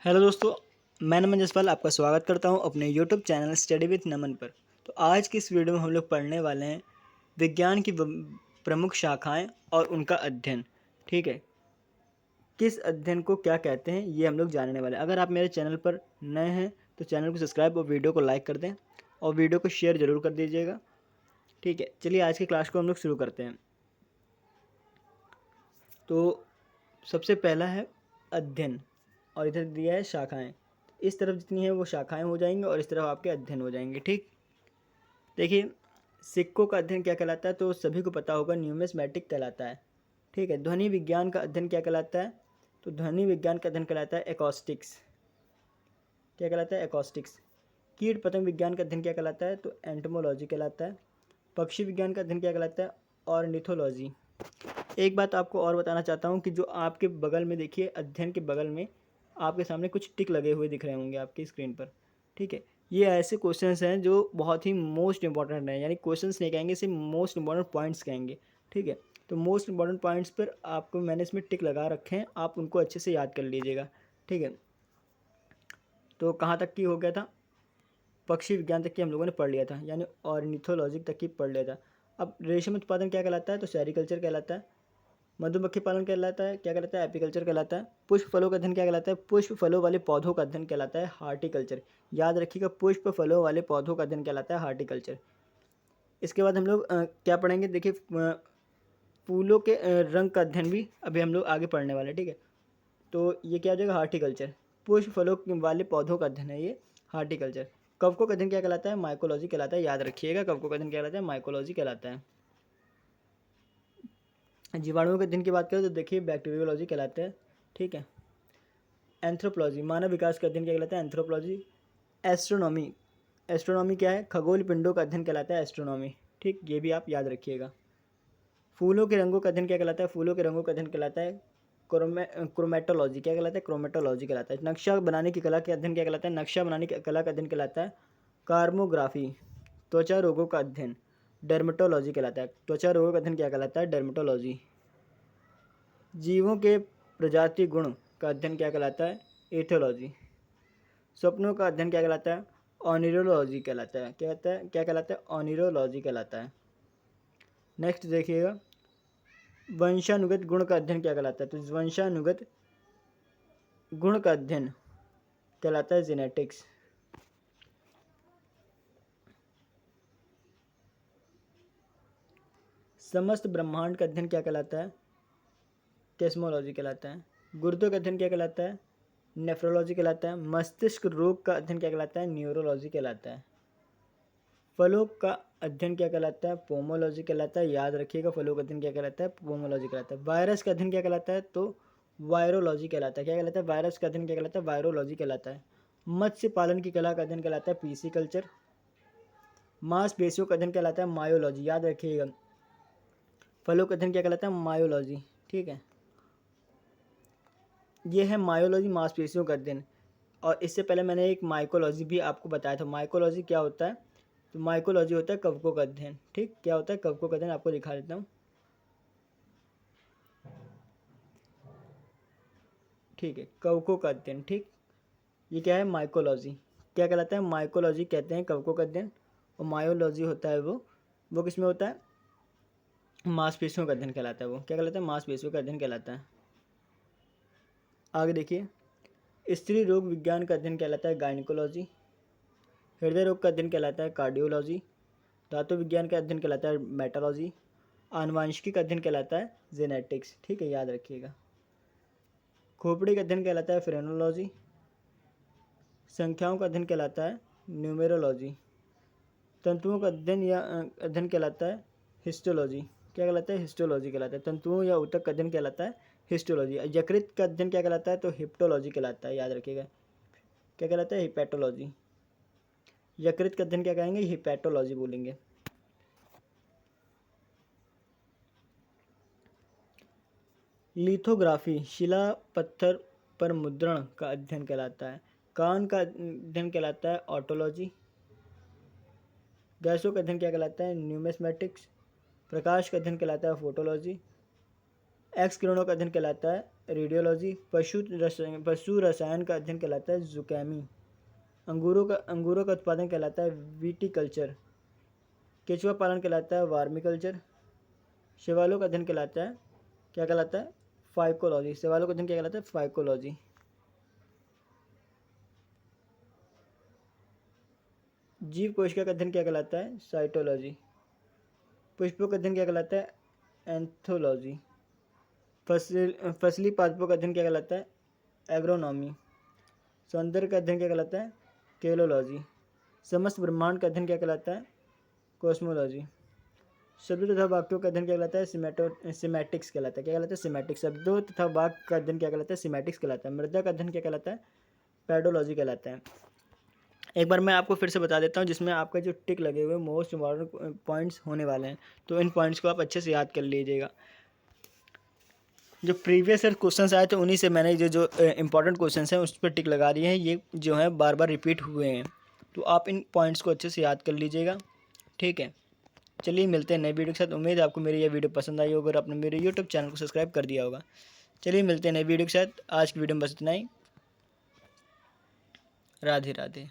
Hello दोस्तों, मैं नमन जसपाल आपका स्वागत करता हूं अपने यूट्यूब चैनल स्टडी विथ नमन पर। तो आज की इस वीडियो में हम लोग पढ़ने वाले हैं विज्ञान की प्रमुख शाखाएं और उनका अध्ययन। ठीक है, किस अध्ययन को क्या कहते हैं ये हम लोग जानने वाले हैं। अगर आप मेरे चैनल पर नए हैं तो चैनल को सब्सक्राइब और वीडियो को लाइक कर दें और वीडियो को शेयर ज़रूर कर दीजिएगा। ठीक है, चलिए आज की क्लास को हम लोग शुरू करते हैं। तो सबसे पहला है अध्ययन और इधर दिया है शाखाएं। इस तरफ जितनी है वो शाखाएं हो जाएंगी और इस तरफ आपके अध्ययन हो जाएंगे। ठीक, देखिए सिक्कों का अध्ययन क्या कहलाता है, तो सभी को पता होगा न्यूमिस्मैटिक कहलाता है। ठीक है, ध्वनि विज्ञान का अध्ययन क्या कहलाता है, तो ध्वनि विज्ञान का अध्ययन कहलाता है एकॉस्टिक्स। क्या कहलाता है, एकॉस्टिक्स। कीट पतंग विज्ञान का अध्ययन क्या कहलाता है, तो एंटोमोलॉजी कहलाता है। पक्षी विज्ञान का अध्ययन क्या कहलाता है, ऑर्निथोलॉजी। एक बात आपको और बताना चाहता हूँ कि जो आपके बगल में देखिए, अध्ययन के बगल में आपके सामने कुछ टिक लगे हुए दिख रहे होंगे आपकी स्क्रीन पर। ठीक है, ये ऐसे क्वेश्चंस हैं जो बहुत ही मोस्ट इंपॉर्टेंट हैं, यानी क्वेश्चंस नहीं कहेंगे, सिर्फ मोस्ट इंपॉर्टेंट पॉइंट्स कहेंगे। ठीक है, तो मोस्ट इंपॉर्टेंट पॉइंट्स पर आपको मैंने इसमें टिक लगा रखे हैं, आप उनको अच्छे से याद कर लीजिएगा। ठीक है, तो कहाँ तक की हो गया था, पक्षी विज्ञान तक की हम लोगों ने पढ़ लिया था, यानी ऑर्निथोलॉजी तक की पढ़ लिया था। अब रेशम उत्पादन क्या कहलाता है, तो सेरिकल्चर कहलाता है। मधुमक्खी पालन कहलाता है, क्या कहलाता है, एपीकल्चर कहलाता है। पुष्प फलों का अध्ययन क्या कहलाता है, पुष्प फलों वाले पौधों का अध्ययन कहलाता है हार्टिकल्चर। याद रखिएगा, पुष्प फलों वाले पौधों का अध्ययन कहलाता है हार्टिकल्चर। इसके बाद हम लोग क्या पढ़ेंगे, देखिए फूलों के रंग का अध्ययन भी अभी हम लोग आगे पढ़ने वाले हैं। ठीक है, तो ये क्या हो जाएगा, हार्टिकल्चर। पुष्प फलों वाले पौधों का अध्ययन है ये हार्टिकल्चर। कवकों का अध्ययन क्या कहलाता है, माइकोलॉजी कहलाता है। याद रखिएगा, कवकों का अध्ययन क्या कहलाता है, माइकोलॉजी कहलाता है। जीवाणुओं के अध्ययन की बात करें तो देखिए बैक्टीरियोलॉजी कहलाता है। ठीक है, एंथ्रोपोलॉजी मानव विकास का अध्ययन क्या कहलाता है, एंथ्रोपोलॉजी। एस्ट्रोनॉमी, एस्ट्रोनॉमी क्या है, खगोल पिंडों का अध्ययन कहलाता है एस्ट्रोनॉमी। ठीक, ये भी आप याद रखिएगा। फूलों के रंगों का अध्ययन क्या कहलाता है, फूलों के रंगों का अध्ययन कहलाता है क्रोमेटोलॉजी। क्या कहलाता है, क्रोमेटोलॉजी कहलाता है। नक्शा बनाने की कला का अध्ययन क्या कहलाता है, नक्शा बनाने की कला का अध्ययन कहलाता है कार्मोग्राफी। त्वचा रोगों का अध्ययन डर्मेटोलॉजी कहलाता है। त्वचा रोगों का अध्ययन क्या कहलाता है, डर्मेटोलॉजी। जीवों के प्रजाति गुण का अध्ययन क्या कहलाता है, एथोलॉजी। स्वप्नों का अध्ययन क्या कहलाता है, ऑनिरोलॉजी कहलाता है। क्या कहता है, क्या कहलाता है, ऑनिरोलॉजी कहलाता है। नेक्स्ट देखिएगा, वंशानुगत गुण का अध्ययन क्या कहलाता है, तो वंशानुगत गुण का अध्ययन कहलाता है जेनेटिक्स। समस्त ब्रह्मांड का अध्ययन क्या कहलाता है, टेस्मोलॉजी कहलाता है। गुर्दों का अध्ययन क्या कहलाता है, नेफ्रोलॉजी कहलाता है। मस्तिष्क रोग का अध्ययन क्या कहलाता है, न्यूरोलॉजी कहलाता है। फलों का अध्ययन क्या कहलाता है, पोमोलॉजी कहलाता है। याद रखिएगा, फलों का अध्ययन क्या कहलाता है, पोमोलॉजी कहलाता है। वायरस का अध्ययन क्या कहलाता है, तो वायरोलॉजी कहलाता है। क्या कहलाता है, वायरस का अध्ययन क्या कहलाता है, वायरोलॉजी कहलाता है। मत्स्य पालन की कला का अध्ययन कहलाता है पीसीकल्चर। मांसपेशियों का अध्ययन कहलाता है मायोलॉजी। याद रखिएगा, फलों का अध्ययन क्या कहलाता है, मायोलॉजी। ठीक है, ये है मायोलॉजी, मांसपेशियों का अध्ययन। और इससे पहले मैंने एक माइकोलॉजी भी आपको बताया था। माइकोलॉजी क्या होता है, तो माइकोलॉजी होता है कवकों का अध्ययन। ठीक, क्या होता है, कवकों का अध्ययन। आपको दिखा देता हूँ। ठीक है, कवकों का अध्ययन। ठीक, ये क्या है, माइकोलॉजी। क्या कहलाता है, माइकोलॉजी कहते हैं कवकों का अध्ययन। और मायोलॉजी होता है वो किस में होता है, मांसपेशियों का अध्ययन कहलाता है। वो क्या कहलाता है, मांसपेशियों का अध्ययन कहलाता है। आगे देखिए, स्त्री रोग विज्ञान का अध्ययन कहलाता है गायनिकोलॉजी। हृदय रोग का अध्ययन कहलाता है कार्डियोलॉजी। धातु विज्ञान का अध्ययन कहलाता है मेटालॉजी। आनुवांशिकी का अध्ययन कहलाता है जेनेटिक्स। ठीक है, याद रखिएगा। खोपड़ी का अध्ययन कहलाता है फ्रेनोलॉजी। संख्याओं का अध्ययन कहलाता है न्यूमेरोलॉजी। तंतुओं का अध्ययन या अध्ययन कहलाता है हिस्टोलॉजी। क्या कहलाता है, हिस्टोलॉजी कहलाता है। तंतुओं या ऊतक का अध्ययन कहलाता है हिस्टोलॉजी। यकृत का अध्ययन क्या कहलाता है, तो हिप्टोलॉजी कहलाता है। याद रखिएगा, क्या कहलाता है, हिपैटोलॉजी। यकृत का अध्ययन क्या कहेंगे, हिपैटोलॉजी बोलेंगे। लिथोग्राफी शिला पत्थर पर मुद्रण का अध्ययन कहलाता है। कान का अध्ययन कहलाता है ऑटोलॉजी। गैसों का अध्ययन क्या कहलाता है, न्यूमिस्मेटिक्स। प्रकाश का अध्ययन कहलाता है फोटोलॉजी। एक्स किरणों का अध्ययन कहलाता है रेडियोलॉजी। पशु रसायन का अध्ययन कहलाता है ज़ुकैमी। अंगूरों का उत्पादन कहलाता है विटिकल्चर। केचुआ पालन कहलाता है वार्मिकल्चर। शैवालों का अध्ययन कहलाता है, क्या कहलाता है? फाइकोलॉजी। शैवालों का अध्ययन क्या कहलाता है? फाइकोलॉजी। जीव कोशिका का अध्ययन क्या कहलाता है? साइटोलॉजी। पुष्पों का अध्ययन क्या कहलाता है? एंथोलॉजी। फसली पादपों का अध्ययन क्या कहलाता है? एग्रोनॉमी। सौंदर्य का अध्ययन क्या कहलाता है? केलोलॉजी। समस्त ब्रह्मांड का अध्ययन क्या कहलाता है? कॉस्मोलॉजी। शब्दों तथा वाक्यों का अध्ययन क्या कहलाता है? सिमैटिक्स कहलाता है। क्या कहलाता है? सिमैटिक्स। शब्दों तथा वाक्य का अध्ययन क्या कहलाता है? सिमैटिक्स कहलाता है। मृदा का अध्ययन क्या कहलाता है? पैडोलॉजी कहलाता है। एक बार मैं आपको फिर से बता देता हूँ, जिसमें आपका जो टिक लगे हुए मोस्ट इम्पॉर्टेंट पॉइंट्स होने वाले हैं, तो इन पॉइंट्स को आप अच्छे से याद कर लीजिएगा। जो प्रीवियस ईयर क्वेश्चंस आए थे उन्हीं से मैंने जो इंपॉर्टेंट क्वेश्चंस हैं उस पर टिक लगा दिए हैं। ये जो है बार बार रिपीट हुए हैं, तो आप इन पॉइंट्स को अच्छे से याद कर लीजिएगा। ठीक है, चलिए मिलते हैं नई वीडियो के साथ। उम्मीद है आपको मेरी ये वीडियो पसंद आई होगी और आपने मेरे यूट्यूब चैनल को सब्सक्राइब कर दिया होगा। चलिए मिलते हैं नई वीडियो के साथ। आज की वीडियो में बस इतना ही। राधे राधे।